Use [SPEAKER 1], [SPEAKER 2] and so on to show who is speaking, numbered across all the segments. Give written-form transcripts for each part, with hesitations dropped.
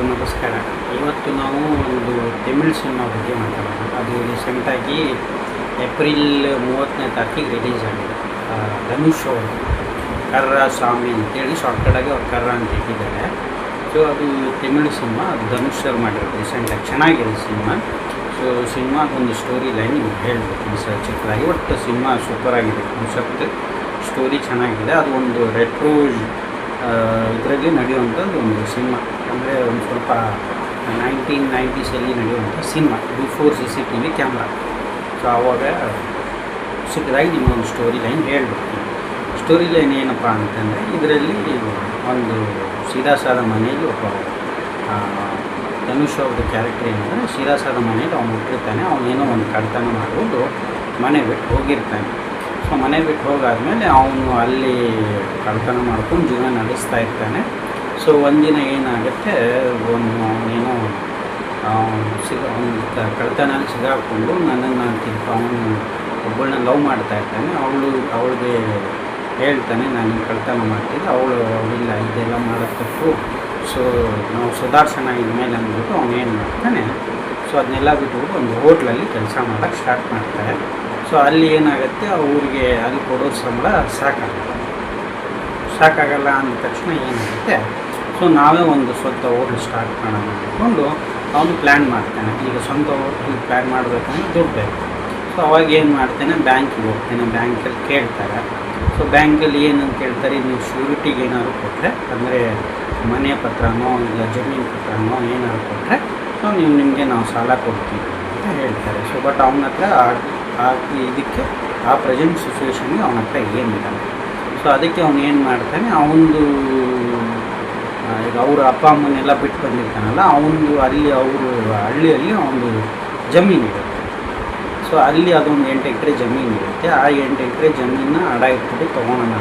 [SPEAKER 1] ಎಲ್ರಿಗೂ ನಮಸ್ಕಾರ. ಇವತ್ತು ನಾವು ಒಂದು ತಮಿಳ್ ಸಿನಿಮಾ ಬಗ್ಗೆ ಮಾತಾಡೋಣ. ಅದು ರೀಸೆಂಟಾಗಿ ಏಪ್ರಿಲ್ 30ನೇ ತಾರೀಕಿಗೆ ರಿಲೀಸ್ ಆಗಿದೆ. ಧನುಷ್ ಅವರು ಕರ್ರ ಸ್ವಾಮಿ ಅಂತೇಳಿ ಶಾರ್ಟ್ಕಟಾಗಿ ಅವ್ರು ಕರ್ರ ಅಂತ ಇಟ್ಟಿದ್ದಾರೆ. ಸೊ ಅದು ತಮಿಳ್ ಸಿನಿಮಾ, ಅದು ಧನುಷ್ ಅವ್ರು ಮಾಡಿರೋದು ರೀಸೆಂಟಾಗಿ. ಚೆನ್ನಾಗಿದೆ ಸಿನಿಮಾ. ಸೊ ಸಿನಿಮಾದೊಂದು ಸ್ಟೋರಿ ಲೈನ್ ನಿಮ್ಗೆ ಹೇಳ್ಬೇಕು ಚಿಕ್ಕದಾಗಿ. ಒಟ್ಟು ಸಿನಿಮಾ ಸೂಪರಾಗಿದೆ. ಕಾನ್ಸೆಪ್ಟ್ ಸ್ಟೋರಿ ಚೆನ್ನಾಗಿದೆ. ಅದು ಒಂದು ರೆಟ್ರೋ ಇದರಲ್ಲಿ ನಡೆಯುವಂಥದ್ದು ಒಂದು ಸಿನಿಮಾ. ಅಂದರೆ ಒಂದು ಸ್ವಲ್ಪ 1990s ನಡೆಯುವಂಥ cinema, before CCTV camera. So ಆವಾಗ ಚಿಕ್ಕದಾಗಿ ನಿಮಗೊಂದು ಸ್ಟೋರಿ ಲೈನ್ ಹೇಳ್ಬಿಡ್ತೀನಿ. ಸ್ಟೋರಿ ಲೈನ್ ಏನಪ್ಪ ಅಂತಂದರೆ, ಇದರಲ್ಲಿ ಒಂದು ಸೀದಾ ಸಾದ ಮನೆಯಲ್ಲಿ ಒಬ್ಬ ಧನುಷ್ ಅವ್ರದ್ದು ಕ್ಯಾರೆಕ್ಟರ್ ಏನಂದರೆ, ಸೀದಾ ಸಾದ ಮನೆಯಲ್ಲಿ ಅವನು ಹುಟ್ಟಿರ್ತಾನೆ. ಅವನೇನೋ ಒಂದು ಕಳ್ತನ ಮಾಡ್ಬೋದು ಮನೆ ಬಿಟ್ಟು ಹೋಗಿರ್ತಾನೆ. ಸೊ ಮನೆ ಬಿಟ್ಟು ಹೋಗಾದ್ಮೇಲೆ ಅವನು ಅಲ್ಲಿ ಕಳ್ತನ ಮಾಡ್ಕೊಂಡು ಜೀವನ ನಡೆಸ್ತಾ ಇರ್ತಾನೆ. ಸೊ ಒಂದಿನ ಏನಾಗುತ್ತೆ, ಅವನೇನೋ ಒಂದು ಕಳ್ತನಲ್ಲಿ ಸಿಗಾಕೊಂಡು ನನ್ನನ್ನು ಅವನು ಒಬ್ಬಳನ್ನ ಲವ್ ಮಾಡ್ತಾ ಇರ್ತಾನೆ. ಅವಳಿಗೆ ಹೇಳ್ತಾನೆ, ನಾನು ಕಳ್ತನ ಮಾಡ್ತಿದ್ದೆ. ಅವಳಿಲ್ಲ, ಇದೆಲ್ಲ ಮಾಡೋದು ತಪ್ಪು, ಸೊ ನಾವು ಸುಧಾರಿಸೋಣ ಇದ್ಮೇಲೆ ಅಂದ್ಬಿಟ್ಟು ಅವನೇನು ಮಾಡ್ತಾನೆ, ಸೊ ಅದನ್ನೆಲ್ಲ ಬಿಟ್ಬಿಟ್ಟು ಒಂದು ಹೋಟ್ಲಲ್ಲಿ ಕೆಲಸ ಮಾಡೋಕ್ಕೆ ಸ್ಟಾರ್ಟ್ ಮಾಡ್ತಾರೆ. ಸೊ ಅಲ್ಲಿ ಏನಾಗುತ್ತೆ, ಅವ್ರಿಗೆ ಅಲ್ಲಿ ಕೊಡೋ ಸಂಬಳ ಸಾಕಾಗಲ್ಲ ಅಂದ ತಕ್ಷಣ ಏನಾಗುತ್ತೆ, ಸೊ ನಾವೇ ಒಂದು ಸ್ವಂತ ಹೋಟ್ಲ್ ಸ್ಟಾರ್ಟ್ ಮಾಡೋಣ ಅಂದ್ಕೊಂಡು ಅವನು ಪ್ಲ್ಯಾನ್ ಮಾಡ್ತಾನೆ. ಈಗ ಸ್ವಂತ ಹೋಟ್ಲ್ ಪ್ಲ್ಯಾನ್ ಮಾಡಬೇಕಂದ್ರೆ ದುಡ್ಡು ಬೇಕು. ಸೊ ಅವಾಗ ಏನು ಮಾಡ್ತಾನೆ, ಬ್ಯಾಂಕಿಗೆ ಹೋಗ್ತಾನೆ. ಬ್ಯಾಂಕಲ್ಲಿ ಕೇಳ್ತಾರೆ. ಸೊ ಬ್ಯಾಂಕಲ್ಲಿ ಏನಂತ ಕೇಳ್ತಾರೆ, ನೀವು ಶ್ಯೂರಿಟಿಗೆ ಏನಾದ್ರು ಕೊಟ್ಟರೆ, ಅಂದರೆ ಮನೆ ಪತ್ರನೋ ಇಲ್ಲ ಜಮೀನು ಪತ್ರನೋ ಏನಾದ್ರು ಕೊಟ್ಟರೆ ಸೊ ನಿಮಗೆ ನಾವು ಸಾಲ ಕೊಡ್ತೀವಿ ಅಂತ ಹೇಳ್ತಾರೆ. ಸೊ ಬಟ್ ಅವನ ಹತ್ರ ಇದಕ್ಕೆ ಆ ಪ್ರೆಸೆಂಟ್ ಸಿಚುವೇಷನ್ಗೆ ಅವನ ಹತ್ರ ಏನಿಲ್ಲ. ಸೊ ಅದಕ್ಕೆ ಅವನು ಏನು ಮಾಡ್ತಾನೆ, ಅವನದು ಈಗ ಅವ್ರ ಅಪ್ಪ ಅಮ್ಮನೆಲ್ಲ ಬಿಟ್ಟು ಬಂದಿರ್ತಾನಲ್ಲ, ಅವನು ಅಲ್ಲಿ ಹಳ್ಳಿಯಲ್ಲಿ ಅವನು ಜಮೀನಿರುತ್ತೆ. ಸೊ ಅಲ್ಲಿ ಅದೊಂದು 8 ಎಕರೆ ಜಮೀನು ಇರುತ್ತೆ. ಆ 8 ಎಕರೆ ಜಮೀನನ್ನ ಅಡ ಇಟ್ಬಿಟ್ಟು ತೊಗೊಳೋಣ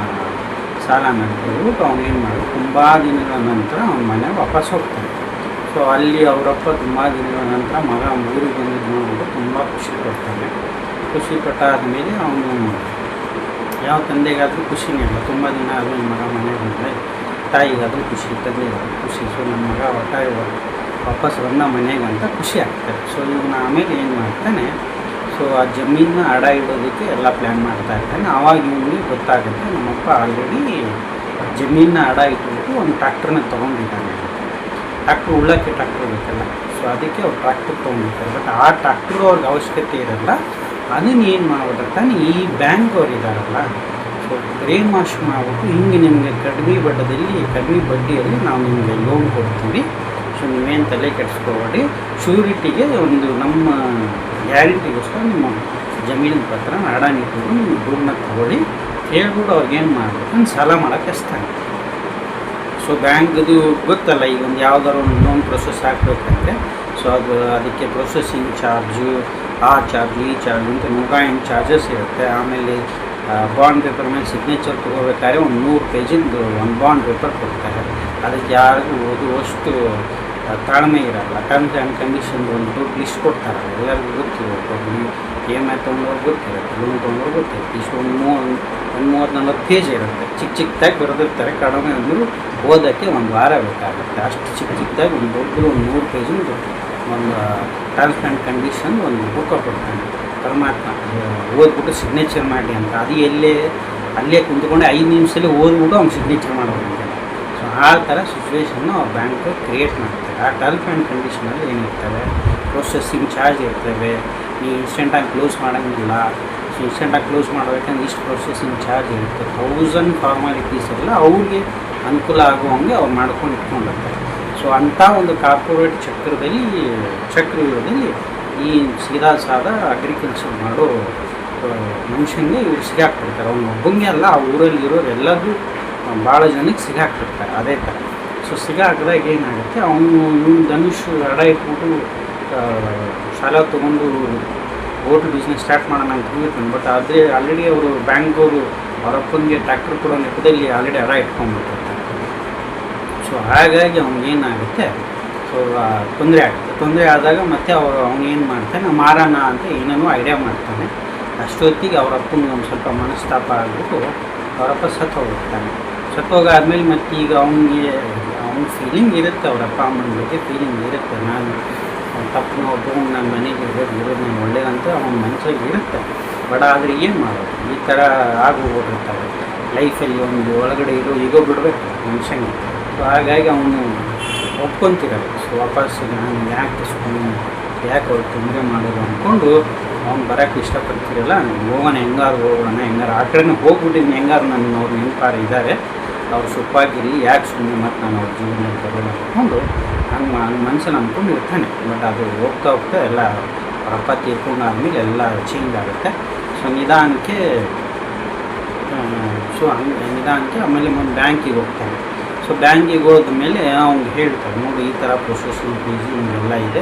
[SPEAKER 1] ಸಾಲ ಮಾಡ್ಬಿಟ್ಟು ಅವನೇನು ಮಾಡೋದು, ತುಂಬ ದಿನಗಳ ನಂತರ ಅವನ ಮನೆಗೆ ವಾಪಸ್ ಹೋಗ್ತಾನೆ. ಸೊ ಅಲ್ಲಿ ಅವರಪ್ಪ ತುಂಬ ದಿನಗಳ ನಂತರ ಮಗ ಊರಿಗೆ ಬಂದಿದ್ದು ನೋಡ್ಬಿಟ್ಟು ತುಂಬ ಖುಷಿ ಪಟ್ಟಾದಮೇಲೆ ಅವನು ಯಾವ ತಂದೆಗಾದರೂ ಖುಷಿನೇ ಇಲ್ಲ. ತುಂಬ ದಿನ ಆದಮೇಲೆ ಮಗ ಮನೆಗೆ ಬಂದರೆ ತಾಯಿಗಾದರೂ ಖುಷಿ, ತಂದೆಗಾದರೂ ಖುಷಿ. ಸೊ ನನ್ನ ಮಗ ಒಟ್ಟಾಗಿ ವಾಪಸ್ ಬಂದ ಮನೆಗೆ ಅಂತ ಖುಷಿ ಆಗ್ತಾರೆ. ಸೊ ಇವನು ಆಮೇಲೆ ಏನು ಮಾಡ್ತಾನೆ, ಸೊ ಆ ಜಮೀನನ್ನ ಅಡ ಇಡೋದಕ್ಕೆ ಎಲ್ಲ ಪ್ಲ್ಯಾನ್ ಮಾಡ್ತಾ ಇರ್ತಾನೆ. ಆವಾಗ ಇವನಿಗೆ ಗೊತ್ತಾಗುತ್ತೆ, ನಮ್ಮಪ್ಪ ಆಲ್ರೆಡಿ ಜಮೀನನ್ನ ಅಡ ಇಟ್ಬಿಟ್ಟು ಒಂದು ಟ್ರ್ಯಾಕ್ಟರ್ನ ತೊಗೊಂಡಿದ್ದಾನೆ. ಟ್ರ್ಯಾಕ್ಟ್ರ್ ಉಳ್ಳಕ್ಕೆ ಟ್ರ್ಯಾಕ್ಟ್ರ್ ಬೇಕಲ್ಲ, ಸೊ ಅದಕ್ಕೆ ಅವ್ರು ಟ್ರ್ಯಾಕ್ಟರ್ ತೊಗೊಂಡಿರ್ತಾರೆ. ಬಟ್ ಆ ಟ್ರ್ಯಾಕ್ಟ್ರು ಅವ್ರಿಗೆ ಅವಶ್ಯಕತೆ ಇರಲ್ಲ. ಅದನ್ನು ಏನು ಮಾಡ್ಬಿಟ್ಟಿರ್ತಾನೆ, ಈ ಬ್ಯಾಂಕ್ ಅವ್ರು ಇದ್ದಾರಲ್ಲ, ಸೊ ಬ್ರೇನ್ ವಾಶ್ ಮಾಡಿಬಿಟ್ಟು ಹಿಂಗೆ ನಿಮಗೆ ಕಡಿಮೆ ಬಡ್ಡಿಯಲ್ಲಿ ನಾವು ನಿಮಗೆ ಲೋನ್ ಕೊಡ್ತೀವಿ. ಸೊ ನೀವೇನು ತಲೆ ಕೆಡಿಸ್ಕೋಬೇಡಿ, ಶ್ಯೂರಿಟಿಗೆ ಒಂದು ನಮ್ಮ ಗ್ಯಾರಂಟಿಗೋಸ್ಕರ ನಿಮ್ಮ ಜಮೀನಿನ ಪತ್ರ ಅಡ ನಿಂತ್ಕೊಂಡು ನಿಮ್ಮ ದುಡ್ಡನ್ನ ತಗೊಳ್ಳಿ ಹೇಳ್ಬಿಟ್ಟು ಅವ್ರಿಗೇನು ಮಾಡಬೇಕು, ಸಾಲ ಮಾಡೋಕ್ಕೆ ಹಚ್ತಾನೆ. ಸೊ ಬ್ಯಾಂಕ್ದು ಗೊತ್ತಲ್ಲ, ಈಗ ಒಂದು ಯಾವ್ದಾದ್ರು ಒಂದು ಲೋನ್ ಪ್ರೊಸೆಸ್ ಹಾಕಬೇಕಂದ್ರೆ, ಸೊ ಅದಕ್ಕೆ ಪ್ರೊಸೆಸಿಂಗ್ ಚಾರ್ಜು, ಆ ಚಾರ್ಜು ಈ ಚಾರ್ಜು ಅಂತ 108 ಚಾರ್ಜಸ್ ಇರುತ್ತೆ. ಆಮೇಲೆ ಬಾಂಡ್ ಪೇಪರ್ ಮೇಲೆ ಸಿಗ್ನೇಚರ್ ತೊಗೋಬೇಕಾದ್ರೆ ಒಂದು 100 ಪೇಜಿಂದು ಒಂದು ಬಾಂಡ್ ಪೇಪರ್ ಕೊಡ್ತಾರೆ. ಅದಕ್ಕೆ ಯಾರಿಗೂ ಓದುವಷ್ಟು ತಾಳ್ಮೆ ಇರಲ್ಲ. ಟರ್ಮ್ಸ್ ಆ್ಯಂಡ್ ಕಂಡೀಷನ್ ಒಂದು ದೊಡ್ಡ ಲಿಸ್ಟ್ ಕೊಡ್ತಾರೆ, ಎಲ್ಲರಿಗೂ ಗೊತ್ತಿರುತ್ತೆ. EMI ತೊಗೊಂಡವ್ರು ಗೊತ್ತಿರುತ್ತೆ, ಲೋನ್ ತೊಗೊಂಡವ್ರು ಗೊತ್ತಿರುತ್ತೆ. ಇಷ್ಟು ಒಂದು 30-40 ಪೇಜ್ ಇರುತ್ತೆ. ಚಿಕ್ಕದಾಗಿ ಬರೆದಿರ್ತಾರೆ. ಕಡಿಮೆ ಅಂದರೂ ಓದೋಕ್ಕೆ ಒಂದು ವಾರ ಬೇಕಾಗುತ್ತೆ. ಅಷ್ಟು ಚಿಕ್ಕದಾಗಿ ಒಂದು ದೊಡ್ಡದು ಒಂದು 100 ಪೇಜಿಂದು ಒಂದು ಟರ್ಮ್ಸ್ ಆ್ಯಂಡ್ ಕಂಡೀಷನ್ ಒಂದು ಬುಕ್ಕ ಕೊಡ್ತಾನೆ ಪರಮಾತ್ಮ, ಓದ್ಬಿಟ್ಟು ಸಿಗ್ನೇಚರ್ ಮಾಡಿ ಅಂತ. ಅದು ಅಲ್ಲೇ ಕುಂತ್ಕೊಂಡೆ 5 ನಿಮಿಷದಲ್ಲಿ ಓದ್ಬಿಟ್ಟು ಅವ್ನು ಸಿಗ್ನೇಚರ್ ಮಾಡೋದಂತೆ. ಸೊ ಆ ಥರ ಸಿಚುವೇಷನ್ನು ಅವ್ರು ಬ್ಯಾಂಕ್ ಕ್ರಿಯೇಟ್ ಮಾಡ್ತಾರೆ. ಆ ಟರ್ಮ್ಸ್ ಆ್ಯಂಡ್ ಕಂಡೀಷನಲ್ಲಿ ಏನಿರ್ತವೆ, ಪ್ರೊಸೆಸಿಂಗ್ ಚಾರ್ಜ್ ಇರ್ತವೆ, ನೀವು ಇನ್ಸ್ಟೆಂಟಾಗಿ ಕ್ಲೋಸ್ ಮಾಡೋಂಗಿಲ್ಲ. ಸೊ ಇನ್ಸ್ಟೆಂಟಾಗಿ ಕ್ಲೋಸ್ ಮಾಡಬೇಕಂದ್ರೆ ಇಷ್ಟು ಪ್ರೊಸೆಸಿಂಗ್ ಚಾರ್ಜ್ ಇರುತ್ತೆ. 1000 ಫಾರ್ಮಾಲಿಟೀಸ್ ಎಲ್ಲ ಅವ್ರಿಗೆ ಅನುಕೂಲ ಆಗುವಂಗೆ ಅವ್ರು ಮಾಡ್ಕೊಂಡು ಇಟ್ಕೊಂಡಿರ್ತಾರೆ. ಸೊ ಅಂಥ ಒಂದು ಕಾರ್ಪೊರೇಟ್ ಚಕ್ರವ್ಯೂಹದಲ್ಲಿ ಈ ಸೀದಾ ಸಾದ ಅಗ್ರಿಕಲ್ಚರ್ ಮಾಡೋ ಮನುಷ್ಯನಿಗೆ ಇವ್ರು ಸಿಗಾಕ್ಬಿಡ್ತಾರೆ. ಅವ್ನು ಒಬ್ಬಂಗೆ ಅಲ್ಲ, ಆ ಊರಲ್ಲಿ ಇರೋರು ಎಲ್ಲರೂ ಭಾಳ ಜನಕ್ಕೆ ಸಿಗಾಕ್ಬಿಡ್ತಾರೆ ಅದೇ ಥರ. ಸೊ ಸಿಗಾಕಿದಾಗ ಏನಾಗುತ್ತೆ, ಅವನು ಧನುಷ್ ಅಡ ಇಟ್ಬಿಟ್ಟು ಸಾಲ ತೊಗೊಂಡು ಹೋಟ್ಲ್ ಬಿಸ್ನೆಸ್ ಸ್ಟಾರ್ಟ್ ಮಾಡೋಣ ಅಂತ ಹೋಗಿರ್ತಾನೆ. ಬಟ್ ಆದರೆ ಆಲ್ರೆಡಿ ಅವರು ಬ್ಯಾಂಕವರು ಅವರಪ್ಪನಿಗೆ ಟ್ರ್ಯಾಕ್ಟರ್ ಕೊಡೋ ನೆಪದಲ್ಲಿ ಆಲ್ರೆಡಿ ಅಡ ಇಟ್ಕೊಂಡ್ಬಿಟ್ಟಿರ್ತಾರೆ. ಸೊ ಹಾಗಾಗಿ ಅವ್ನಿಗೇನಾಗುತ್ತೆ, ಸೊ ತೊಂದರೆ ಆದಾಗ ಮತ್ತೆ ಅವನೇನು ಮಾಡ್ತಾನೆ, ಮಾರೋಣ ಅಂತ ಏನೇನೋ ಐಡಿಯಾ ಮಾಡ್ತಾನೆ. ಅಷ್ಟೊತ್ತಿಗೆ ಅವರಪ್ಪನಿಗೆ ಒಂದು ಸ್ವಲ್ಪ ಮನಸ್ತಾಪ ಆಗಿಬಿಟ್ಟು ಅವರಪ್ಪ ಸತ್ತೋಗ್ಬಿಡ್ತಾನೆ. ಸತ್ತೋಗಾದ್ಮೇಲೆ ಮತ್ತು ಈಗ ಅವನಿಗೆ ಫೀಲಿಂಗ್ ಇರುತ್ತೆ, ಅವ್ರ ಅಪ್ಪ ಅಮ್ಮನ ಬಗ್ಗೆ ಫೀಲಿಂಗ್ ಇರುತ್ತೆ. ನಾನು ತಪ್ಪು ಒಬ್ಬರು ನನ್ನ ಮನೆಗೆ ಇರೋದು ನಾನು ಒಳ್ಳೇದಂತ ಅವನ ಮನಸ್ಸಿಗೆ ಇರುತ್ತೆ. ಬಟ್ ಆದರೆ ಏನು ಮಾಡೋದು, ಈ ಥರ ಆಗೋಗ್ಬಿಟ್ಟಿರ್ತಾರೆ ಲೈಫಲ್ಲಿ. ಒಂದು ಒಳಗಡೆ ಇರೋ ಈಗೋ ಬಿಡಬೇಕು ಮನುಷ್ಯನಿಗೆ. ಸೊ ಹಾಗಾಗಿ ಅವನು ಒಪ್ಕೊತಿರಲ್ಲ. ಸೊ ವಾಪಸ್ ನಾನು ಯಾಕೆ ಅವ್ರು ತೊಂದರೆ ಮಾಡೋದು ಅಂದ್ಕೊಂಡು ಅವ್ನು ಬರೋಕ್ಕೆ ಇಷ್ಟಪಡ್ತಿರಲ್ಲ. ಹೋಗೋಣ, ಹೆಂಗಾರು ಆ ಕಡೆನೇ ಹೋಗ್ಬಿಟ್ಟಿದ್ದೀನಿ, ಹೆಂಗಾರು ನನ್ನ ಅವ್ರು ನೆನಪಾರು ಇದ್ದಾರೆ, ಅವ್ರು ಸುಪ್ಪಾಗಿರಲಿ, ಯಾಕೆ ಸುಮ್ಮನೆ ಮತ್ತು ನಾನು ಅವ್ರ ಜೀವನದಲ್ಲಿ ಬರೋಣ ಅಂದ್ಕೊಂಡು ಹಂಗೆ ಮನಸ್ಸನ್ನು ಅಂದ್ಕೊಂಡು ಇರ್ತಾನೆ. ಬಟ್ ಅದು ಹೋಗ್ತಾ ಎಲ್ಲ ಅಪ್ಪ ತೀರ್ಕೊಂಡಾದ್ಮೇಲೆ ಎಲ್ಲ ಚೇಂಜ್ ಆಗುತ್ತೆ. ಸೊ ನಿಧಾನಕ್ಕೆ ಆಮೇಲೆ ಒಂದು ಬ್ಯಾಂಕಿಗೆ ಹೋಗ್ತಾನೆ. ಸೊ ಬ್ಯಾಂಕಿಗೆ ಹೋದ್ಮೇಲೆ ಅವ್ನಿಗೆ ಹೇಳ್ತಾರೆ, ನೋಡಿ ಈ ಥರ ಪ್ರೊಸೆಸಿಂಗ್ ಫೀಸ್ ಹಿಂಗೆಲ್ಲ ಇದೆ,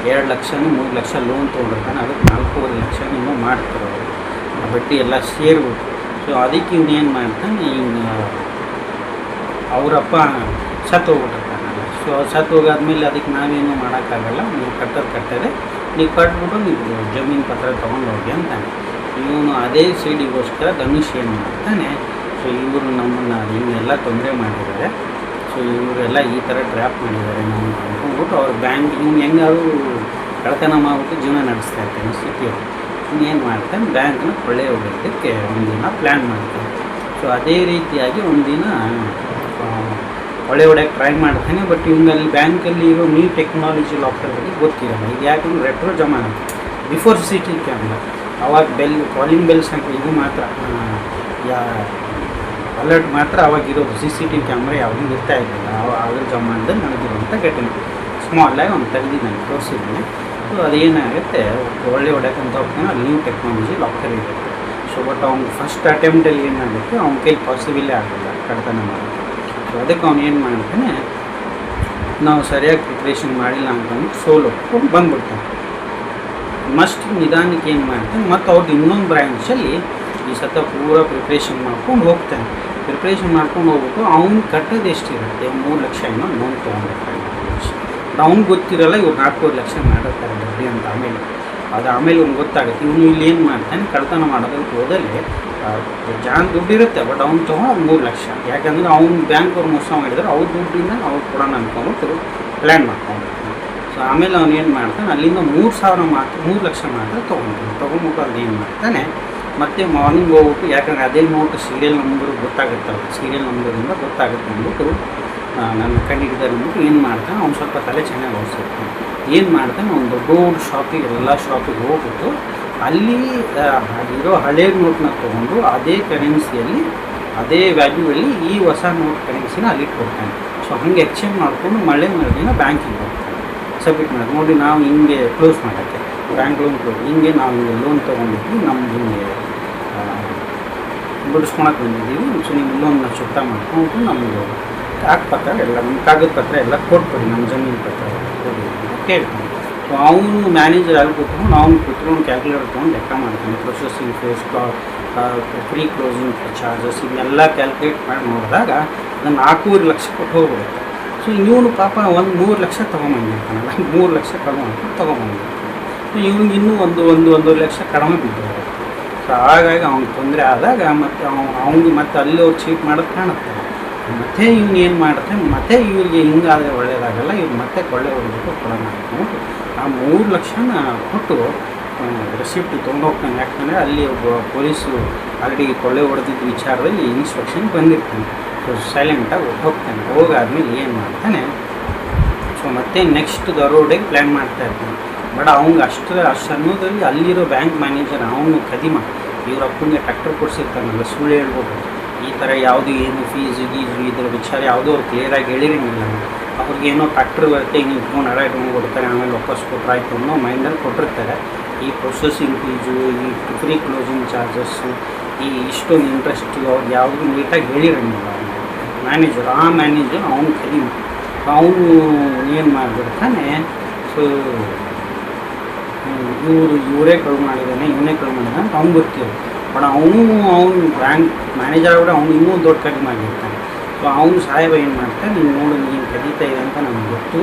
[SPEAKER 1] 2 ಲಕ್ಷ 3 ಲಕ್ಷ ಲೋನ್ ತೊಗೊಂಡಿರ್ತಾನೆ, ಅದಕ್ಕೆ 4.5 ಲಕ್ಷ ನೀವು ಮಾಡ್ತಾರೆ ಅವರು, ಬಡ್ಡಿ ಎಲ್ಲ ಸೇರಿಬಿಟ್ಟು. ಸೊ ಅದಕ್ಕೆ ಇವನೇನು ಮಾಡ್ತಾನೆ, ಅವರಪ್ಪ ಸತ್ತು ಹೋಗ್ಬಿಟ್ಟಿರ್ತಾನಲ್ಲ. ಸೊ ಸತ್ತು ಹೋಗಾದ್ಮೇಲೆ ಅದಕ್ಕೆ ನಾವೇನು ಮಾಡೋಕ್ಕಾಗಲ್ಲ, ನೀವು ಕಟ್ಟದೆ ನೀವು ಕಟ್ಬಿಟ್ಟು ನೀವು ಜಮೀನು ಪತ್ರ ತೊಗೊಂಡೋಗಿ ಅಂತಾನೆ. ಇವನು ಅದೇ ಸೈಡಿಗೋಸ್ಕರ ಧನುಷ್ ಏನು ಮಾಡ್ತಾನೆ, ಸೊ ಇವರು ನಮ್ಮನ್ನು ಇವನ್ನೆಲ್ಲ ತೊಂದರೆ ಮಾಡಿದ್ದಾರೆ, ಸೊ ಇವರೆಲ್ಲ ಈ ಥರ ಟ್ರ್ಯಾಪ್ ಮಾಡಿದ್ದಾರೆ ನಾವು ಅಂದ್ಕೊಂಡ್ಬಿಟ್ಟು ಅವ್ರ ಬ್ಯಾಂಕ್ ಹೆಂಗಾದ್ರು ಕಳ್ತನ ಮಾಡಿಬಿಟ್ಟು ಜೀವನ ನಡೆಸ್ತಾ ಇರ್ತಾನೆ ಸಿಟಿಯಲ್ಲಿ. ಇನ್ನೇನು ಮಾಡ್ತಾನೆ, ಬ್ಯಾಂಕ್ನ ಕೊಳ್ಳೆ ಹೊಡೆಯೋದಕ್ಕೆ ಒಂದಿನ ಪ್ಲ್ಯಾನ್ ಮಾಡ್ತಾನೆ. ಸೊ ಅದೇ ರೀತಿಯಾಗಿ ಒಂದಿನ ಕೊಳ್ಳೆ ಹೊಡೆಯೋಕ್ಕೆ ಟ್ರೈ ಮಾಡ್ತಾನೆ. ಬಟ್ ಇವನಲ್ಲಿ ಬ್ಯಾಂಕಲ್ಲಿ ಇರೋ ನ್ಯೂ ಟೆಕ್ನಾಲಜಿ ಲಾಕರ್ ಬಗ್ಗೆ ಗೊತ್ತಿರಲ್ಲ. ಈಗ ಯಾಕಂದ್ರೆ ರೆಟ್ರೋ ಜಮಾನ ಬಿಫೋರ್ ಸಿಟಿ ಕ್ಯಾಮ್ರಾ, ಅವಾಗ ಕಾಲಿಂಗ್ ಬೆಲ್ಸ್ ಅಂತ ಇದು ಮಾತ್ರ ಅಲರ್ಟ್ ಮಾತ್ರ ಅವಾಗಿರೋದು. CCTV ಕ್ಯಾಮ್ರಾ ಯಾವುದೂ ಇರ್ತಾ ಇರಲಿಲ್ಲ ಅದ್ರ ಜಮಾನದಲ್ಲಿ ನಡೆದಿರುವಂಥ ಘಟನೆ. ಸ್ಮಾಲಾಗಿ ಒಂದು ತೆಗೆದಿದ್ದಾನೆ, ತೋರಿಸಿದ್ದಾನೆ. ಸೊ ಅದೇನಾಗುತ್ತೆ, ಒಳ್ಳೆ ಹೊಡ್ಯಕ್ಕಂತ ಹೋಗ್ತಾನೆ, ಅಲ್ಲಿ ನ್ಯೂ ಟೆಕ್ನಾಲಜಿ ಲಾಕರ್ ಇರುತ್ತೆ. ಸೊ ಬಟ್ ಅವ್ನು ಫಸ್ಟ್ ಅಟೆಂಪ್ಟಲ್ಲಿ ಏನಾಗುತ್ತೆ, ಅವ್ನ ಕೈಲಿ ಪಾಸಿಬಲೇ ಆಗಲ್ಲ ಕಳ್ತನ ಮಾಡೋದು. ಸೊ ಅದಕ್ಕೆ ಅವ್ನು ಏನು ಮಾಡ್ತಾನೆ, ನಾವು ಸರಿಯಾಗಿ ಪ್ರಿಪ್ರೇಷನ್ ಮಾಡಿಲ್ಲ ಅಂತಂದು ಸೋಲೊಪ್ಕೊಂಡು ಬಂದ್ಬಿಡ್ತಾನೆ. ಮಸ್ಟ್ ನಿಧಾನಕ್ಕೆ ಏನು ಮಾಡ್ತಾನೆ, ಮತ್ತು ಅವ್ರದ್ದು ಇನ್ನೊಂದು ಬ್ರ್ಯಾಂಚಲ್ಲಿ ಈ ಸತ ಪೂರ ಪ್ರಿಪ್ರೇಷನ್ ಮಾಡ್ಕೊಂಡು ಹೋಗ್ತಾನೆ. ಪ್ರಿಪ್ರೇಷನ್ ಮಾಡ್ಕೊಂಡು ಹೋಗ್ಬಿಟ್ಟು ಅವ್ನು ಕಟ್ಟೋದು ಎಷ್ಟಿರುತ್ತೆ, 3 ಲಕ್ಷ ಏನೋ ಲೋನ್ ತೊಗೊಂಡಿರ್ತಾನೆ. ಅವ್ನಿಗೆ ಗೊತ್ತಿರಲ್ಲ ಇವ್ರು 4.5 ಲಕ್ಷ ಮಾಡಿರ್ತಾರೆ ಬಡ್ಡಿ ಅಂತ. ಆಮೇಲೆ ಅವ್ನಿಗೆ ಗೊತ್ತಾಗುತ್ತೆ. ಇವನು ಇಲ್ಲಿ ಏನು ಮಾಡ್ತಾನೆ, ಕಳ್ತನ ಮಾಡೋದಕ್ಕೆ ಹೋದಲ್ಲಿ ದುಡ್ಡು ಇರುತ್ತೆ, ಬಟ್ ಅವ್ನು ತೊಗೊಂಡು 3 ಲಕ್ಷ. ಯಾಕಂದರೆ ಅವ್ನು ಬ್ಯಾಂಕ್ ಅವ್ರು ಮೋಸ ಮಾಡಿದ್ರೆ ಅವ್ರ ದುಡ್ಡಿಂದ ಅವ್ರು ಕೂಡ ಅಂದ್ಕೊಂಡ್ಬಿಟ್ಟು ಪ್ಲ್ಯಾನ್ ಮಾಡ್ಕೊಂಡಿರ್ತಾನೆ. ಸೊ ಆಮೇಲೆ ಅವ್ನು ಏನು ಮಾಡ್ತಾನೆ, ಅಲ್ಲಿಂದ 3 ಲಕ್ಷ ಮಾತ್ರ ತೊಗೊಂಡ್ಬಿಟ್ಟು ಅದು ಏನು ಮಾಡ್ತಾನೆ, ಮತ್ತು ಮಾರ್ನಿಂಗ್ ಹೋಗ್ಬಿಟ್ಟು, ಯಾಕಂದರೆ ಅದೇ ನೋಟ್ ಸೀರಿಯಲ್ ನಂಬರ್ ಗೊತ್ತಾಗುತ್ತಲ್ಲ, ಸೀರಿಯಲ್ ನಂಬರಿಂದ ಗೊತ್ತಾಗುತ್ತೆ ಅಂದ್ಬಿಟ್ಟು ನನ್ನ ಕಂಡಿದ್ದಾರೆ ಅಂದ್ಬಿಟ್ಟು ಏನು ಮಾಡ್ತಾನೆ, ಅವ್ನು ಸ್ವಲ್ಪ ತಲೆ ಚೆನ್ನಾಗಿ ಓಡಿಸಿರ್ತಾನೆ. ಏನು ಮಾಡ್ತಾನೆ, ಒಂದು ದೊಡ್ಡ ಶಾಪಿಗೆ ಎಲ್ಲ ಶಾಪಿಗೆ ಹೋಗ್ಬಿಟ್ಟು ಅಲ್ಲಿ ಇರೋ ಹಳೇ ನೋಟ್ನ ತೊಗೊಂಡು ಅದೇ ಕರೆನ್ಸಿಯಲ್ಲಿ ಅದೇ ವ್ಯಾಲ್ಯೂವಲ್ಲಿ ಈ ಹೊಸ ನೋಟ್ ಕರೆನ್ಸಿನ ಅಲ್ಲಿಟ್ಟು ಕೊಡ್ತಾನೆ. ಸೊ ಹಾಗೆ ಎಕ್ಸ್ಚೇಂಜ್ ಮಾಡಿಕೊಂಡು ಮರುದಿನ ಬ್ಯಾಂಕಿಗೆ ಹೋಗ್ತಾನೆ, ಸಬ್ಮಿಟ್ ಮಾಡಿ, ನೋಡಿ ನಾವು ಹಿಂಗೆ ಕ್ಲೋಸ್ ಮಾಡೋಕ್ಕೆ ಬ್ಯಾಂಕ್ ಲೋನ್ ಹಿಂಗೆ ನಾವು ಹಿಂಗೆ ಲೋನ್ ತೊಗೊಂಡಿದ್ವಿ, ನಮ್ದು ಹಿಂಗೆ ಬಿಡಿಸ್ಕೊಳಕ್ಕೆ ಬಂದಿದ್ದೀವಿ, ಸೊ ನೀವು ಲೋನ್ನ ಚುಕ್ತ ಮಾಡ್ಕೊಂಡು ನಮ್ಮದು ಪತ್ರ ಎಲ್ಲ ನಮ್ಮ ಕಾಗದ ಪತ್ರ ಎಲ್ಲ ಕೊಟ್ಬಿಡಿ, ನಮ್ಮ ಜಮೀನು ಪತ್ರ ಕೊಡಿ ಅಂತ ಕೇಳ್ತಾನೆ. ಸೊ ಅವನು ಮ್ಯಾನೇಜರ್ ಅಲ್ಲಿ ಕೂತ್ಕೊಂಡು ಕ್ಯಾಲ್ಕುಲೇಟರ್ ತೊಗೊಂಡು ಲೆಕ್ಕ ಮಾಡ್ತಾನೆ. Processing fees, pre closing charges ಇದನ್ನೆಲ್ಲ ಕ್ಯಾಲ್ಕುಲೇಟ್ ಮಾಡಿ ನೋಡಿದಾಗ ಅದನ್ನು 4.5 ಲಕ್ಷ ಕೊಟ್ಟು ಹೋಗ್ಬಿಡುತ್ತೆ. ಸೊ ಇವನು ಪಾಪ ಒಂದು 3 ಲಕ್ಷ ತೊಗೊಂಬಂದಿರ್ತಾನಲ್ಲ, 3 ಲಕ್ಷ ತೊಗೊಂಬಂದಿರ್ತಾನೆ. ಸೊ ಇವ್ನಿಗೆ ಇನ್ನೂ 1.5 ಲಕ್ಷ ಕಡಿಮೆ ಬಿದ್ದಿರುತ್ತೆ. ಸೊ ಹಾಗಾಗಿ ಅವ್ನಿಗೆ ತೊಂದರೆ ಆದಾಗ ಮತ್ತು ಅವ್ನಿಗೆ ಮತ್ತೆ ಅಲ್ಲಿ ಅವ್ರು ಚೀಟ್ ಮಾಡೋದು ಕಾಣುತ್ತೆ. ಮತ್ತು ಇವ್ನು ಏನು ಮಾಡ್ತಾನೆ, ಮತ್ತೆ ಇವ್ರಿಗೆ ಹಿಂಗಾದರೆ ಒಳ್ಳೆಯದಾಗಲ್ಲ, ಇವ್ರು ಮತ್ತೆ ಕೊಳ್ಳೆ ಹೊಡೆದ್ಬಿಟ್ಟು ಕೊಡೋಣ ಅಂದ್ಕೊಂಡು ಆ 3 ಲಕ್ಷನ ಕೊಟ್ಟು ರೆಸಿಪ್ಟ್ ತೊಗೊಂಡೋಗ್ತಾನೆ. ಯಾಕಂದರೆ ಅಲ್ಲಿ ಒಬ್ಬ ಪೊಲೀಸು ಆಲ್ರೆಡಿ ಕೊಳ್ಳೆ ಹೊಡೆದಿದ್ದ ವಿಚಾರದಲ್ಲಿ ಇನ್ಸ್ಪೆಕ್ಷನ್ ಬಂದಿರ್ತಾನೆ. ಸೊ ಸೈಲೆಂಟಾಗಿ ಹೋಗ್ತಾನೆ. ಹೋಗಾದ್ಮೇಲೆ ಏನು ಮಾಡ್ತಾನೆ, ಸೊ ಮತ್ತೆ ನೆಕ್ಸ್ಟ್ ದರೋಡೆಗೆ ಪ್ಲ್ಯಾನ್ ಮಾಡ್ತಾ ಇರ್ತಾನೆ. ಬಟ್ ಅವ್ನಿಗೆ ಅಷ್ಟು ಅನ್ನೋದ್ರಲ್ಲಿ ಅಲ್ಲಿರೋ ಬ್ಯಾಂಕ್ ಮ್ಯಾನೇಜರ್ ಅವನು ಕದಿಮ ಇವ್ರ ಅಪ್ಪನಿಗೆ ಟ್ರ್ಯಾಕ್ಟರ್ ಕೊಡಿಸಿರ್ತಾನಲ್ಲ, ಸುಳ್ಳು ಹೇಳ್ಬೋದು, ಈ ಥರ ಯಾವುದು ಏನು ಫೀಸು ಗೀಸು ಇದರ ವಿಚಾರ ಯಾವುದೋ ಅವ್ರು ಕ್ಲಿಯರಾಗಿ ಹೇಳಿರಂಗಿಲ್ಲ. ಅವ್ರಿಗೇನೋ ಟ್ರ್ಯಾಕ್ಟರ್ ಬರುತ್ತೆ, ಹಿಂಗೆ ಇಟ್ಕೊಂಡು ಇಟ್ಕೊಂಡು ಕೊಡ್ತಾರೆ, ಆಮೇಲೆ ವಾಪಸ್ ಕೊಟ್ಟರಾಯ್ತು ಅನ್ನೋ ಮೈಂಡಲ್ಲಿ ಕೊಟ್ಟಿರ್ತಾರೆ. ಈ ಪ್ರೊಸೆಸಿಂಗ್ ಫೀಸು, ಈ ಪ್ರೀ ಕ್ಲೋಸಿಂಗ್ ಚಾರ್ಜಸ್ಸು, ಈ ಇಷ್ಟೊಂದು ಇಂಟ್ರೆಸ್ಟು ಅವ್ರಿಗೆ ಯಾವುದೂ ನೀಟಾಗಿ ಹೇಳಿರಂಗಿಲ್ಲ ಮ್ಯಾನೇಜರ್. ಆ ಮ್ಯಾನೇಜರ್ ಅವ್ನು ಕದಿಮ, ಅವನು ಏನು ಮಾಡಿಬಿಡ್ತಾನೆ, ಸೊ ಇವರೇ ಕಳು ಮಾಡಿದ್ದಾನೆ, ಇವನೇ ಕಳು ಮಾಡಿದ್ದಾನೆ ಅಂತ ಅವ್ನು ಗೊತ್ತಿರೋದು. ಬಟ್ ಅವ್ನು ಬ್ಯಾಂಕ್ ಮ್ಯಾನೇಜರ್ ಕೂಡ ಅವ್ನು ಇನ್ನೂ ದೊಡ್ಡ ಕಡಿಮೆ ಆಗಿರ್ತಾನೆ. ಸೊ ಅವನು ಸಾಹೇಬ ಏನು ಮಾಡ್ತಾನೆ, ನೀನು ನೋಡು ನೀನು ಕದೀತಾ ಇದೆ ಅಂತ ನನಗೆ ಗೊತ್ತು,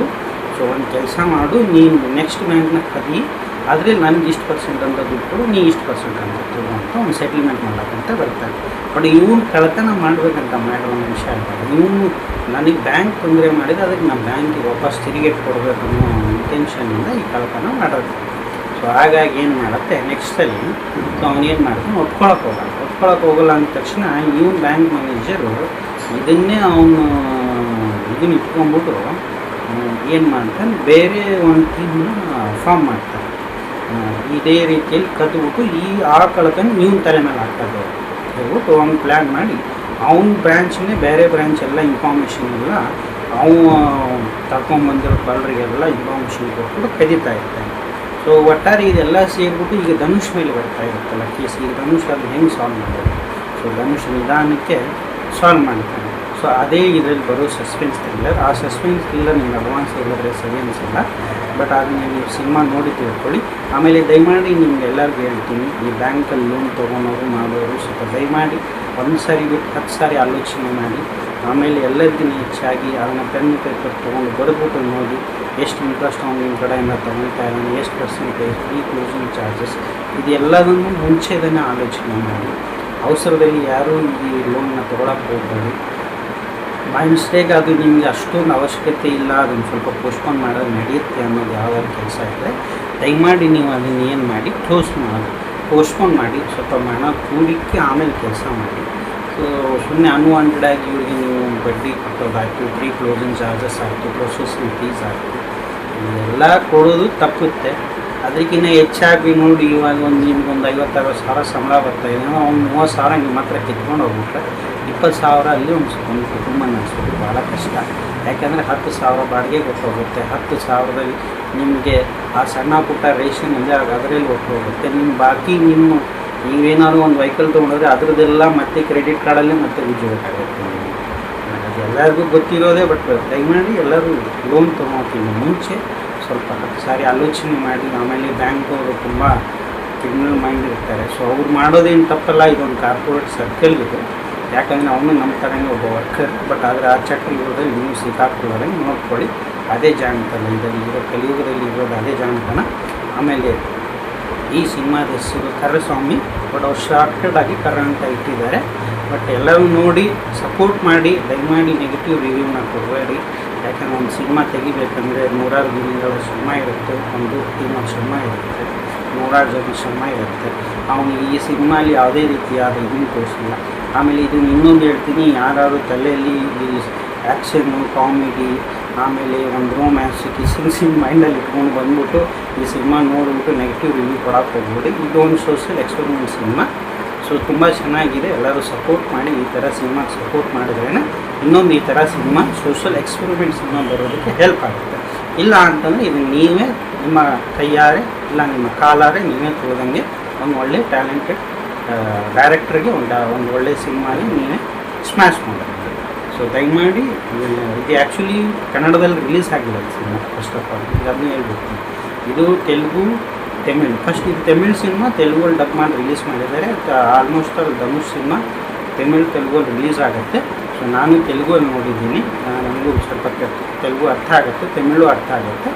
[SPEAKER 1] ಸೊ ಒಂದು ಕೆಲಸ ಮಾಡು, ನೀನು ನೆಕ್ಸ್ಟ್ ಬ್ಯಾಂಕ್ನ ಕದಿ, ಅದ್ರಲ್ಲಿ ನನಗೆ ಇಷ್ಟು ಪರ್ಸೆಂಟ್ ಅಂತ ದುಡ್ಡು ಕೊಡು, ನೀ ಇಷ್ಟು ಪರ್ಸೆಂಟ್ ಅಂತ ಕೊಡು ಅಂತ ಒಂದು ಸೆಟಲ್ಮೆಂಟ್ ಮಾಡೋಕ್ಕಂತ ಬರ್ತಾರೆ. ಬಟ್ ಇವ್ನು ಕಳ್ಳತನ ಮಾಡಬೇಕಂತ ಮಾಡೋ ವಿಷಯ ಅಲ್ಲ. ಇವನು ನನಗೆ ಬ್ಯಾಂಕ್ ತೊಂದರೆ ಮಾಡಿದರೆ ಅದಕ್ಕೆ ನಾನು ಬ್ಯಾಂಕಿಗೆ ವಾಪಸ್ ತಿರುಗಿ ಕೊಡಬೇಕು ಅನ್ನೋ ಇಂಟೆನ್ಷನಿಂದ ಈ ಕಳ್ಳತನ ಮಾಡೋದು. ಸೊ ಹಾಗಾಗಿ ಏನು ಮಾಡುತ್ತೆ ನೆಕ್ಸ್ಟಲ್ಲಿ, ಸೊ ಅವನೇನು ಮಾಡ್ತಾನೆ, ಒಪ್ಕೊಳಕ್ಕೆ ಹೋಗಲ್ಲ ಅಂದ ತಕ್ಷಣ ಇವನು ಬ್ಯಾಂಕ್ ಮ್ಯಾನೇಜರು ಇದನ್ನೇ ಅವನು ಇದನ್ನ ಇಟ್ಕೊಂಡ್ಬಿಟ್ಟು ಏನು ಮಾಡ್ತಾನೆ, ಬೇರೆ ಒಂದು ಟೀಮ್ನ ಫಾರ್ಮ್ ಮಾಡ್ತಾನೆ. ಇದೇ ರೀತಿಯಲ್ಲಿ ಕದ್ಬಿಟ್ಟು ಆ ಕಳ್ಳತನ ಇವನ ತಲೆ ಮೇಲೆ ಹಾಕೋದು ಹೇಳ್ಬಿಟ್ಟು ಅವ್ನು ಪ್ಲ್ಯಾನ್ ಮಾಡಿ ಅವ್ನ ಬ್ರ್ಯಾಂಚನ್ನೇ ಬೇರೆ ಬ್ರ್ಯಾಂಚ್ ಎಲ್ಲ ಇನ್ಫಾರ್ಮೇಷನ್ ಎಲ್ಲ ತಗೊಂಬಂದಿರೋ ಕಳ್ಳರಿಗೆಲ್ಲ ಇನ್ಫಾರ್ಮೇಷನ್ ಕೊಟ್ಬಿಟ್ಟು ಕದೀತಾ ಇರ್ತಾನೆ. ಸೊ ಒಟ್ಟಾರೆ ಇದೆಲ್ಲ ಸೇರಿಬಿಟ್ಟು ಈಗ ಧನುಷ್ ಮೇಲೆ ಬರ್ತಾ ಇರುತ್ತಲ್ಲ ಕೇಸ್. ಈಗ ಧನುಷ್ ಅದು ಹೆಂಗೆ ಸಾಲ್ವ್ ಮಾಡೋದು? ಸೊ ಧನುಷ್ ನಿಧಾನಕ್ಕೆ ಸಾಲ್ವ್ ಮಾಡ್ತಾನೆ. ಸೊ ಅದೇ ಇದರಲ್ಲಿ ಬರೋ ಸಸ್ಪೆನ್ಸ್ ಥ್ರಿಲ್ಲರ್. ಆ ಸಸ್ಪೆನ್ಸ್ ಥ್ರಿಲ್ಲರ್ ನಿಮ್ಗೆ ಅಡ್ವಾನ್ಸ್ ಹೇಳಿದ್ರೆ ಸರಿ ಅನಿಸಲ್ಲ, ಬಟ್ ಅದನ್ನ ನೀವು ಸಿನಿಮಾ ನೋಡಿ ತಿಳ್ಕೊಳ್ಳಿ. ಆಮೇಲೆ ದಯಮಾಡಿ ನಿಮ್ಗೆ ಎಲ್ಲರಿಗೂ ಹೇಳ್ತೀನಿ, ಈ ಬ್ಯಾಂಕಲ್ಲಿ ಲೋನ್ ತೊಗೊಳೋರು ಮಾಡೋರು ಸ್ವಲ್ಪ ದಯಮಾಡಿ ಒಂದು ಸಾರಿ ಬಿಟ್ಟು 10 ಸಾರಿ ಆಲೋಚನೆ ಮಾಡಿ, ಆಮೇಲೆ ಎಲ್ಲರಿಗಿಂತ ಹೆಚ್ಚಾಗಿ ಅದನ್ನು ಪೆನ್ ಪೇಪರ್ ತೊಗೊಂಡು ಬರೆದ್ಬಿಟ್ಟು ನೋಡಿ ಎಷ್ಟು ಇಂಟ್ರೆಸ್ಟ್ ಅವ್ನು ನಿಮ್ಮ ಕಡೆಯಿಂದ ತೊಗೊಳ್ತಾ ಇದ್ದಾನೆ, ಎಷ್ಟು ಪರ್ಸೆಂಟೇಜ್, ಫ್ರೀ ಕ್ಲೋಸಿಂಗ್ ಚಾರ್ಜಸ್, ಇದೆಲ್ಲದನ್ನು ಮುಂಚೆದನ್ನೇ ಆಲೋಚನೆ ಮಾಡಿ. ಅವಸರದಲ್ಲಿ ಯಾರೂ ಈ ಲೋನ್ನ ತೊಗೊಳಕ್ಕೆ ಹೋಗಬೇಡಿ. ಬೈ ಮಿಸ್ಟೇಕ್ ಅದು ನಿಮಗೆ ಅಷ್ಟೊಂದು ಅವಶ್ಯಕತೆ ಇಲ್ಲ, ಅದನ್ನು ಸ್ವಲ್ಪ ಪೋಸ್ಟ್ಪೋನ್ ಮಾಡೋದು ನಡೆಯುತ್ತೆ ಅನ್ನೋದು ಯಾವ್ದಾದ್ರು ಕೆಲಸ ಇದ್ದರೆ ದಯಮಾಡಿ ನೀವು ಅದನ್ನು ಏನು ಮಾಡಿ ಪೋಸ್ಟ್ಪೋನ್ ಮಾಡಿ, ಸ್ವಲ್ಪ ಹಣ ಕೂಡಿಕ್ಕೆ ಆಮೇಲೆ ಕೆಲಸ ಮಾಡಿ. ಸೊ ಸುಮ್ಮನೆ ಅನ್ವಾಂಟೆಡಾಗಿ ಇವ್ರಿಗೆ ನೀವು ಬಡ್ಡಿ ಕಟ್ಟೋದಾಯಿತು, ಪ್ರೀ ಕ್ಲೋಸಿಂಗ್ ಚಾರ್ಜಸ್ ಆಯಿತು, ಪ್ರೊಸೆಸಿಂಗ್ ಫೀಸ್ ಆಯಿತು, ಇದೆಲ್ಲ ಕೊಡೋದು ತಪ್ಪುತ್ತೆ. ಅದಕ್ಕಿಂತ ಹೆಚ್ಚಾಗಿ ನೋಡಿ, ಇವಾಗ ನಿಮ್ಗೊಂದು 50-60 ಸಾವಿರ ಸಂಬಳ ಬರ್ತಾಯಿದೆ, ಅವ್ನು 30 ಸಾವಿರ ನಿಮ್ಮ ಹತ್ರ ಕಿತ್ಕೊಂಡು ಹೋಗ್ಬಿಟ್ರೆ 20 ಸಾವಿರ ಅಲ್ಲಿ ಒಂದು ಕುಟುಂಬ ನಡೆಸೋದು ಭಾಳ ಕಷ್ಟ. ಯಾಕೆಂದರೆ 10 ಸಾವಿರ ಬಾಡಿಗೆ ಕೊಟ್ಟೋಗುತ್ತೆ, 10 ಸಾವಿರದಲ್ಲಿ ನಿಮಗೆ ಆ ಸಣ್ಣ ಪುಟ್ಟ ರೇಷನ್ ಇದೆ ಅದರಲ್ಲಿ ಹೋಗುತ್ತೆ. ನಿಮ್ಮ ಬಾಕಿ ನೀವೇನಾದ್ರು ಒಂದು ವೆಹಿಕಲ್ ತೊಗೊಂಡ್ರೆ ಅದರದ್ದೆಲ್ಲ ಮತ್ತೆ ಕ್ರೆಡಿಟ್ ಕಾರ್ಡಲ್ಲೇ ಮತ್ತೆ ಉಜ್ಜಬೇಕಾಗುತ್ತೆ. ಅದೆಲ್ಲರಿಗೂ ಗೊತ್ತಿರೋದೇ, ಬಟ್ ದಯಮಾಡಿ ಎಲ್ಲರೂ ಲೋನ್ ತೊಗೊಳ್ತೀನಿ ಮುಂಚೆ ಸ್ವಲ್ಪ 10 ಸಾರಿ ಆಲೋಚನೆ ಮಾಡಿ. ಆಮೇಲೆ ಬ್ಯಾಂಕವರು ತುಂಬ ಕ್ರಿಮಿನಲ್ ಮೈಂಡ್ ಇರ್ತಾರೆ. ಸೊ ಅವ್ರು ಮಾಡೋದೇನು ತಪ್ಪಲ್ಲ, ಇದೊಂದು ಕಾರ್ಪೊರೇಟ್ ಸರ್ಕಲ್ ಇದೆ. ಯಾಕಂದರೆ ಅವನು ನಮ್ಮ ಥರನೇ ಒಬ್ಬ ವರ್ಕರ್, ಬಟ್ ಆದರೆ ಆ ಚಕ್ರದಲ್ಲಿ ನೀವು ಸಿಕ್ಕಾಕೊಳ್ಳೋದಂಗೆ ನೋಡ್ಕೊಳ್ಳಿ. ಅದೇ ಜಾಣತನ ಇದರಲ್ಲಿ ಇರೋ, ಕಲಿಯುಗದಲ್ಲಿ ಇರೋದು ಅದೇ ಜಾಣತನ. ಆಮೇಲೆ ಈ ಸಿನಿಮಾದ ಹೆಸರು ಕರ್ರಸ್ವಾಮಿ, ಬಟ್ ಅವ್ರು ಶಾರ್ಟ್ಕಟಾಗಿ ಕರ್ರ ಅಂತ ಇಟ್ಟಿದ್ದಾರೆ. ಬಟ್ ಎಲ್ಲರೂ ನೋಡಿ ಸಪೋರ್ಟ್ ಮಾಡಿ, ದಯಮಾಡಿ ನೆಗೆಟಿವ್ ರಿವ್ಯೂನ ಕೊಡಬೇಡಿ. ಯಾಕಂದರೆ ಒಂದು ಸಿನಿಮಾ ತೆಗಿಬೇಕಂದ್ರೆ 100 ದಿನಗಳ ಶ್ರಮ ಇರುತ್ತೆ, ಒಂದು ಟೀಮಲ್ಲಿ ಶ್ರಮ ಇರುತ್ತೆ, 100 ಜನ ಶ್ರಮ ಇರುತ್ತೆ. ಅವನು ಈ ಸಿನಿಮಾಲಿ ಯಾವುದೇ ರೀತಿಯಾದ ಇದನ್ನು ತೋರಿಸಿಲ್ಲ. ಆಮೇಲೆ ಇದನ್ನು ಇನ್ನೊಂದು ಹೇಳ್ತೀನಿ, ಯಾರಾದರೂ ತಲೆಯಲ್ಲಿ ಈ ಆ್ಯಕ್ಷನ್ನು, ಕಾಮಿಡಿ, ಆಮೇಲೆ ಒಂದು ರೊಮ್ಯಾನ್ಸ್, ಕಿಸ್ಸಿಂಗ್ ಮೈಂಡಲ್ಲಿ ಇಟ್ಕೊಂಡು ಬಂದ್ಬಿಟ್ಟು ಈ ಸಿನಿಮಾ ನೋಡಿಬಿಟ್ಟು ನೆಗೆಟಿವ್ ರಿವ್ಯೂ ಕೊಡೋಕ್ಕೆ ಹೋಗ್ಬಿಡಿ. ಇದೊಂದು ಸೋಷಿಯಲ್ ಎಕ್ಸ್ಪೆರಿಮೆಂಟ್ ಸಿನಿಮಾ. ಸೊ ತುಂಬ ಚೆನ್ನಾಗಿದೆ, ಎಲ್ಲರೂ ಸಪೋರ್ಟ್ ಮಾಡಿ. ಈ ಥರ ಸಿನಿಮಾಗೆ ಸಪೋರ್ಟ್ ಮಾಡಿದ್ರೇ ಇನ್ನೊಂದು ಈ ಥರ ಸಿನಿಮಾ, ಸೋಷಿಯಲ್ ಎಕ್ಸ್ಪೆರಿಮೆಂಟ್ ಸಿನಿಮಾ ಬರೋದಕ್ಕೆ ಹೆಲ್ಪ್ ಆಗುತ್ತೆ. ಇಲ್ಲ ಅಂತಂದರೆ ಇದನ್ನು ನೀವೇ ನಿಮ್ಮ ಕೈಯಾರೆ ಇಲ್ಲ ನಿಮ್ಮ ಕಾಲಾರೆ ನೀವೇ ತೋದಂಗೆ ಒಂದು ಒಳ್ಳೆ ಟ್ಯಾಲೆಂಟೆಡ್ ಡೈರೆಕ್ಟ್ರಿಗೆ ಒಂದು ಒಳ್ಳೆ ಸಿನಿಮಾಗೆ ನೀವೇ ಸ್ಮ್ಯಾಶ್ ಮಾಡಬೇಕು. ಸೊ ದಯಮಾಡಿ ಇದು ಆ್ಯಕ್ಚುಲಿ ಕನ್ನಡದಲ್ಲಿ ರಿಲೀಸ್ ಆಗಿಲ್ಲ ಸಿನಿಮಾ. ಫಸ್ಟ್ ಆಫ್ ಆಲ್ ಈಗ ಅದನ್ನೇ ಹೇಳ್ಬೇಕು, ಇದು ತೆಲುಗು, ತಮಿಳ್. ಫಸ್ಟ್ ಇದು ತಮಿಳ್ ಸಿನಿಮಾ ತೆಲುಗಲ್ಲಿ ಡಬ್ ಮಾಡಿ ರಿಲೀಸ್ ಮಾಡಿದ್ದಾರೆ. ಆಲ್ಮೋಸ್ಟ್ ಅಲ್ಲಿ ಧನುಷ್ ಸಿನಿಮಾ ತೆಲುಗಲ್ಲಿ ರಿಲೀಸ್ ಆಗುತ್ತೆ. ಸೊ ನಾನು ತೆಲುಗಲ್ಲಿ ನೋಡಿದ್ದೀನಿ, ನನಗೂ ಸ್ವಲ್ಪ ತೆಲುಗು ಅರ್ಥ ಆಗುತ್ತೆ, ತಮಿಳು ಅರ್ಥ ಆಗುತ್ತೆ.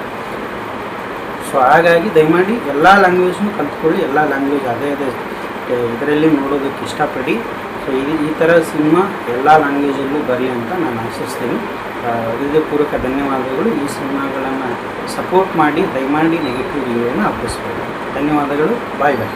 [SPEAKER 1] ಸೊ ಹಾಗಾಗಿ ದಯಮಾಡಿ ಎಲ್ಲ ಲ್ಯಾಂಗ್ವೇಜ್ನೂ ಕಲ್ತ್ಕೊಳ್ಳಿ, ಎಲ್ಲ ಲ್ಯಾಂಗ್ವೇಜ್ ಅದೇ ಇದರಲ್ಲಿ ನೋಡೋದಕ್ಕೆ ಇಷ್ಟಪಡಿ. ಸೊ ಈ ಥರ ಸಿನಿಮಾ ಎಲ್ಲ ಲ್ಯಾಂಗ್ವೇಜಲ್ಲೂ ಬರಲಿ ಅಂತ ನಾನು ಆಶಿಸ್ತೀನಿ. ಹೃದಯಪೂರ್ವಕ ಧನ್ಯವಾದಗಳು. ಈ ಸಿನಿಮಾಗಳನ್ನು ಸಪೋರ್ಟ್ ಮಾಡಿ, ದಯಮಾಡಿ ನೆಗೆಟಿವ್ ರಿವ್ಯೂವನ್ನು ಅಪ್ಪಿಸ್ಬೋದು. ಧನ್ಯವಾದಗಳು. ಬಾಯ್ ಬಾಯ್.